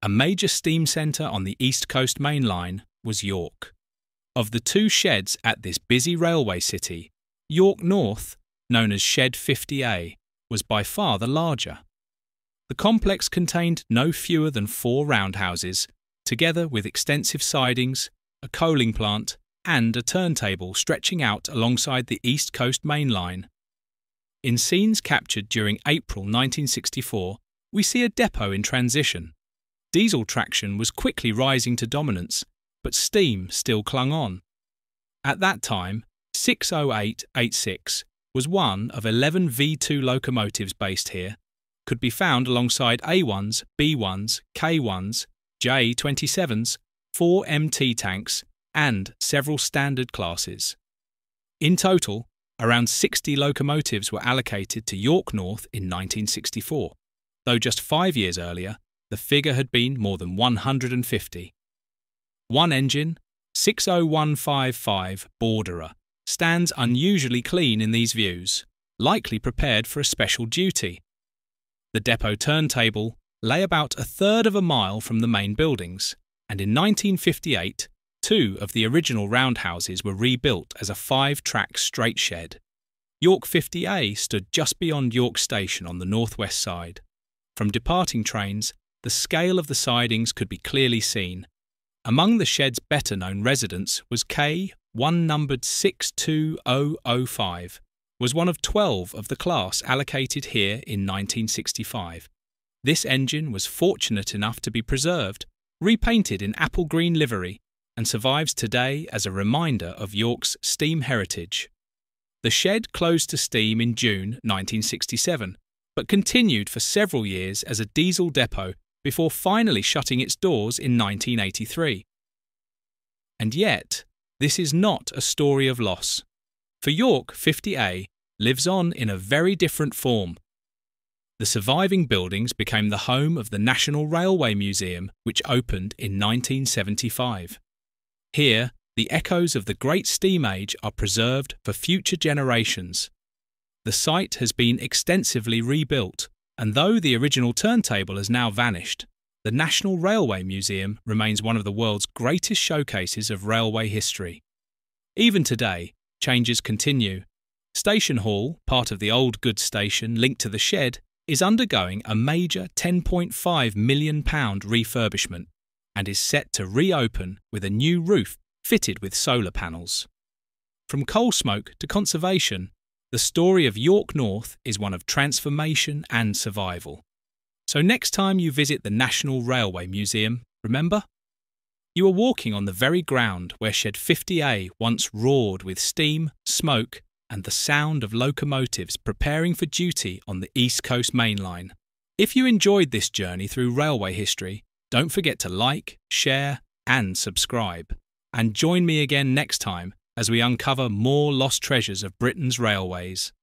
A major steam centre on the East Coast Main Line was York. Of the two sheds at this busy railway city, York North, known as Shed 50A, was by far the larger. The complex contained no fewer than 4 roundhouses, together with extensive sidings, a coaling plant, and a turntable stretching out alongside the East Coast Main Line. In scenes captured during April 1964, we see a depot in transition. Diesel traction was quickly rising to dominance, but steam still clung on. At that time, 60886 was one of 11 V2 locomotives based here, could be found alongside A1s, B1s, K1s, J27s, 4 MT tanks, and several standard classes. In total, around 60 locomotives were allocated to York North in 1964, though just 5 years earlier, the figure had been more than 150. One engine, 60155 Borderer, stands unusually clean in these views, likely prepared for a special duty. The depot turntable lay about 1/3 of a mile from the main buildings, and in 1958, 2 of the original roundhouses were rebuilt as a 5-track straight shed. York 50A stood just beyond York Station on the northwest side. From departing trains, the scale of the sidings could be clearly seen. Among the shed's better-known residents was K, one numbered 62005, was one of 12 of the class allocated here in 1965. This engine was fortunate enough to be preserved, repainted in apple green livery, and survives today as a reminder of York's steam heritage. The shed closed to steam in June 1967, but continued for several years as a diesel depot before finally shutting its doors in 1983. And yet, this is not a story of loss. For York 50A lives on in a very different form. The surviving buildings became the home of the National Railway Museum, which opened in 1975. Here, the echoes of the Great Steam Age are preserved for future generations. The site has been extensively rebuilt, and though the original turntable has now vanished, the National Railway Museum remains one of the world's greatest showcases of railway history. Even today, changes continue. Station Hall, part of the old goods station linked to the shed, is undergoing a major £10.5 million refurbishment and is set to reopen with a new roof fitted with solar panels. From coal smoke to conservation, the story of York North is one of transformation and survival. So next time you visit the National Railway Museum, remember? You are walking on the very ground where Shed 50A once roared with steam, smoke, and the sound of locomotives preparing for duty on the East Coast Main Line. If you enjoyed this journey through railway history, don't forget to like, share, and subscribe. And join me again next time as we uncover more lost treasures of Britain's railways.